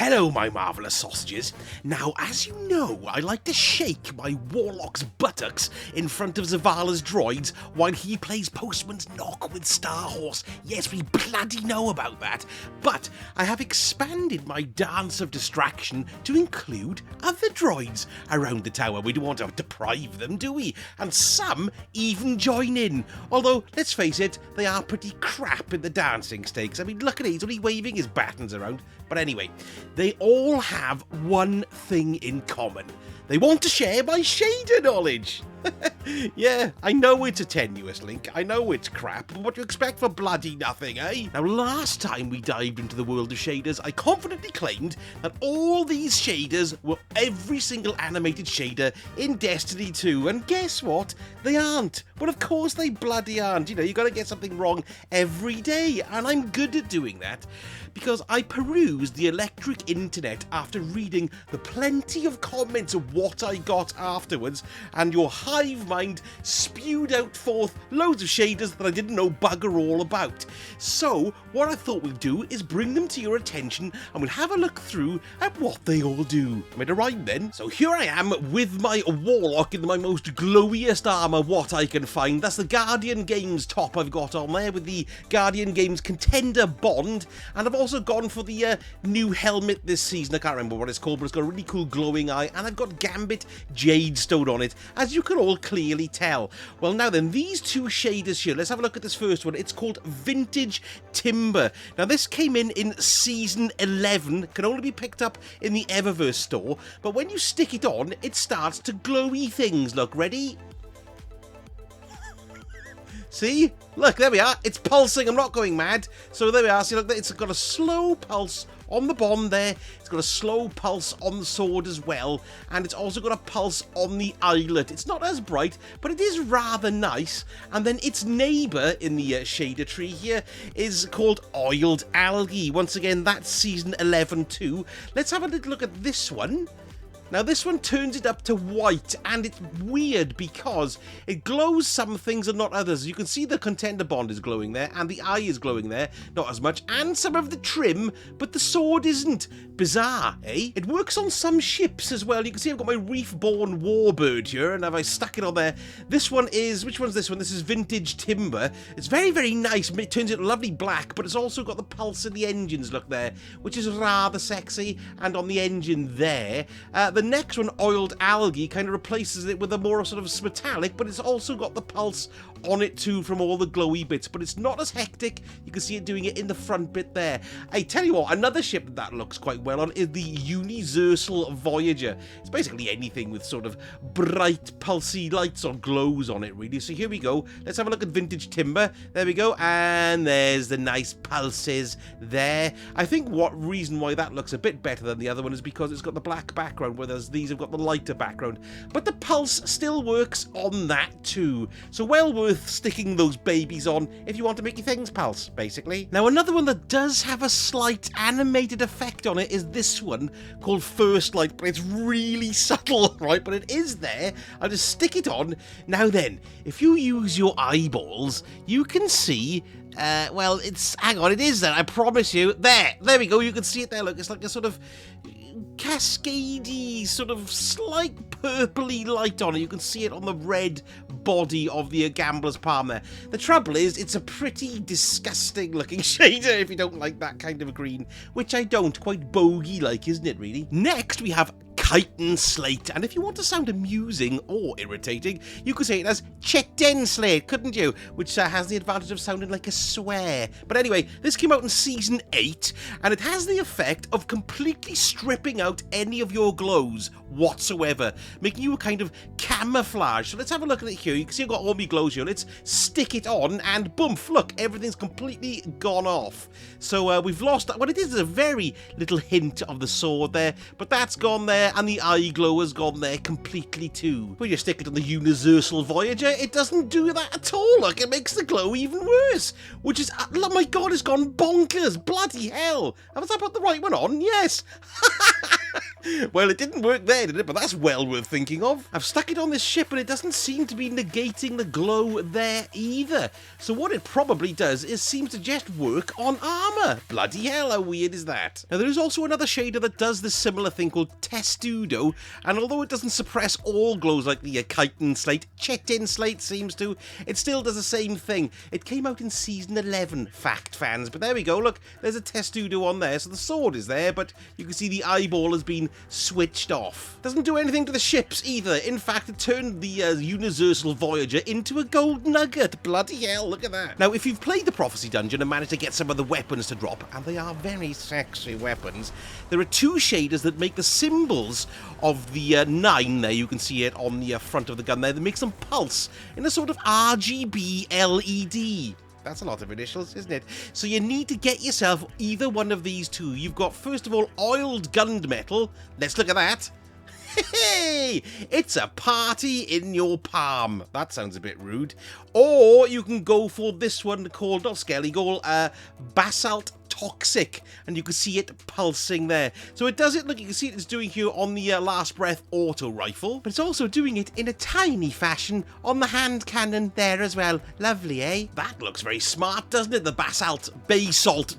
Hello, my marvellous sausages. Now, as you know, I like to shake my warlock's buttocks in front of Zavala's droids while he plays Postman's Knock with Starhorse. Yes, we bloody know about that. But I have expanded my dance of distraction to include other droids around the tower. We don't want to deprive them, do we? And some even join in. Although, let's face it, they are pretty crap in the dancing stakes. I mean, look at it, he's only waving his batons around. But anyway, they all have one thing in common. They want to share my shader knowledge. Yeah, I know it's a tenuous link, I know it's crap, but what do you expect for bloody nothing, eh? Now, last time we dived into the world of shaders, I confidently claimed that all these shaders were every single animated shader in Destiny 2, and guess what? They aren't. Well, of course they bloody aren't. You know, you gotta get something wrong every day, and I'm good at doing that, because I perused the electric internet after reading the plenty of comments of what I got afterwards, and your hive mind spewed out forth loads of shaders that I didn't know bugger all about. So what I thought we'd do is bring them to your attention and we'll have a look through at what they all do. Made a rhyme then. So here I am with my warlock in my most glowiest armour what I can find. That's the Guardian Games top I've got on there with the Guardian Games Contender Bond, and I've also gone for the new helmet this season. I can't remember what it's called, but it's got a really cool glowing eye, and I've got Gambit Jadestone on it, as you can all clearly tell. Well, now then, these two shaders here, let's have a look at this first one. It's called Vintage Timber. Now, this came in Season 11, can only be picked up in the Eververse store, but when you stick it on, it starts to glowy things. Look, ready? See? Look, there we are. It's pulsing. I'm not going mad. So there we are. See, look, it's got a slow pulse on the bond there. It's got a slow pulse on the sword as well. And it's also got a pulse on the eyelet. It's not as bright, but it is rather nice. And then its neighbour in the shader tree here is called Oiled Algae. Once again, that's Season 11 too. Let's have a little look at this one. Now, this one turns it up to white, and it's weird because it glows some things and not others. You can see the Contender Bond is glowing there, and the eye is glowing there, not as much, and some of the trim, but the sword isn't. Bizarre, eh? It works on some ships as well. You can see I've got my Reef-born Warbird here, and I stuck it on there. This one is, which one's this one? This is Vintage Timber. It's very, very nice. It turns it lovely black, but it's also got the pulse in the engines, look there, which is rather sexy, and on the engine there. The next one, Oiled Algae, kind of replaces it with a more sort of metallic, but it's also got the pulse on it too from all the glowy bits, but it's not as hectic. You can see it doing it in the front bit there. I tell you what, another ship that looks quite well on is the Universal Voyager. It's basically anything with sort of bright, pulsy lights or glows on it, really. So here we go. Let's have a look at Vintage Timber. There we go, and there's the nice pulses there. I think what reason why that looks a bit better than the other one is because it's got the black background, whereas these have got the lighter background. But the pulse still works on that too. So well worth sticking those babies on if you want to make your things pulse, basically. Now, another one that does have a slight animated effect on it is this one called First Light, but it's really subtle, right? But it is there. I'll just stick it on. Now then, if you use your eyeballs, you can see well, it's, hang on, it is there, I promise you. There we go, you can see it there, look, it's like a sort of cascadey, sort of slight purpley light on it. You can see it on the red body of the Gambler's Palm there. The trouble is, it's a pretty disgusting looking shader if you don't like that kind of green, which I don't, quite bogey-like, isn't it, really? Next, we have Chitin Slate, and if you want to sound amusing or irritating, you could say it as Chitin Slate, couldn't you? Which has the advantage of sounding like a swear. But anyway, this came out in Season 8, and it has the effect of completely stripping out any of your glows whatsoever, making you a kind of camouflage. So let's have a look at it here. You can see I've got all my glows here. Let's stick it on, and boom, look, everything's completely gone off. So we've lost that. What it is a very little hint of the sword there, but that's gone there, and the eye glow has gone there completely too. When you stick it on the Universal Voyager, it doesn't do that at all. Look, it makes the glow even worse, which is, oh my god, it's gone bonkers. Bloody hell. Have I put the right one on? Yes. Well, it didn't work there, did it? But that's well worth thinking of. I've stuck it on this ship and it doesn't seem to be negating the glow there either. So what it probably does is seems to just work on armor. Bloody hell, how weird is that? Now, there is also another shader that does this similar thing called Testudo, and although it doesn't suppress all glows like the Chitin Slate, Chitin Slate seems to, it still does the same thing. It came out in Season 11, fact fans, but there we go, look, there's a Testudo on there, so the sword is there, but you can see the eyeball has been switched off. Doesn't do anything to the ships either. In fact, it turned the Universal Voyager into a gold nugget. Bloody hell, look at that. Now, if you've played the Prophecy Dungeon and managed to get some of the weapons to drop, and they are very sexy weapons, there are two shaders that make the symbols of the 9 there, you can see it on the front of the gun there, that makes them pulse in a sort of RGB LED. That's a lot of initials, isn't it? So you need to get yourself either one of these two. You've got, first of all, oiled gunmetal. Let's look at that. Hey, it's a party in your palm. That sounds a bit rude. Or you can go for this one called, not Skelly Goal, Basalt Toxic, and you can see it pulsing there. So it does it, look, you can see it's doing here on the Last Breath auto rifle, but it's also doing it in a tiny fashion on the hand cannon there as well. Lovely, eh? That looks very smart, doesn't it? The Basalt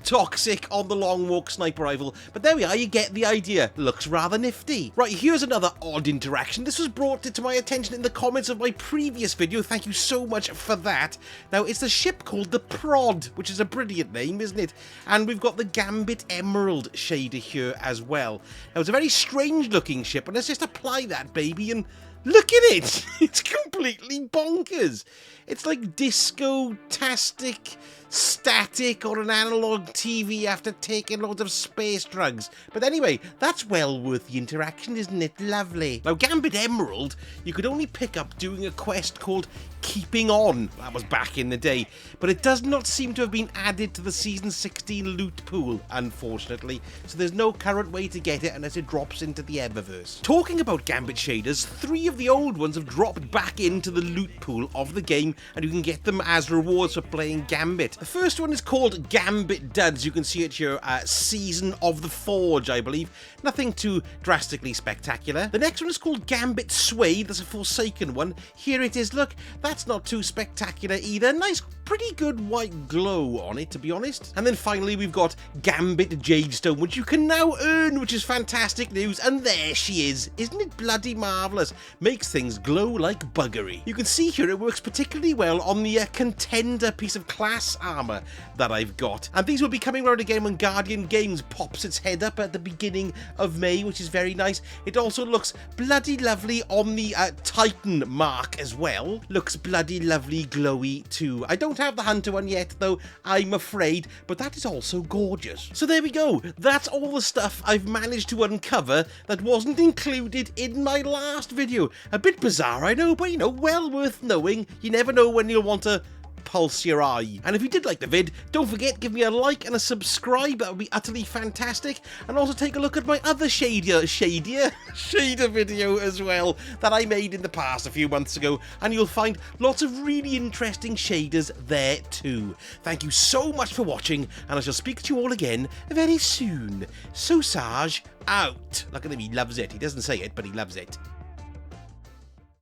Toxic on the long walk sniper rifle. But there we are, you get the idea. Looks rather nifty. Right, here's another odd interaction. This was brought to my attention in the comments of my previous video. Thank you so much for that. Now, it's a ship called the Prod, which is a brilliant name, isn't it? And we've got the Gambit Emerald shader here as well. Now, it's a very strange looking ship, and let's just apply that baby and look at it. It's completely bonkers. It's like disco-tastic, static, or an analog TV after taking loads of space drugs. But anyway, that's well worth the interaction, isn't it? Lovely. Now, Gambit Emerald, you could only pick up doing a quest called Keeping On. That was back in the day. But it does not seem to have been added to the Season 16 loot pool, unfortunately. So there's no current way to get it unless it drops into the Eververse. Talking about Gambit shaders, 3 of the old ones have dropped back into the loot pool of the game, and you can get them as rewards for playing Gambit. The first one is called Gambit Duds. You can see it here, Season of the Forge, I believe. Nothing too drastically spectacular. The next one is called Gambit Suede. That's a Forsaken one. Here it is, look. That's not too spectacular either. Nice, pretty good white glow on it, to be honest. And then finally, we've got Gambit Jadestone, which you can now earn, which is fantastic news. And there she is. Isn't it bloody marvellous? Makes things glow like buggery. You can see here it works particularly well on the Contender piece of class armor that I've got. And these will be coming around again when Guardian Games pops its head up at the beginning of May, which is very nice. It also looks bloody lovely on the Titan mark as well. Looks bloody lovely glowy too. I don't have the Hunter one yet though, I'm afraid, but that is also gorgeous. So there we go. That's all the stuff I've managed to uncover that wasn't included in my last video. A bit bizarre, I know, but you know, well worth knowing. You never know when you'll want to pulse your eye. And if you did like the vid, don't forget, give me a like and a subscribe. That would be utterly fantastic. And also take a look at my other shader video as well that I made in the past a few months ago, and you'll find lots of really interesting shaders there too. Thank you so much for watching, and I shall speak to you all again very soon. So Sarge out. Look at him, he loves it. He doesn't say it, but he loves it.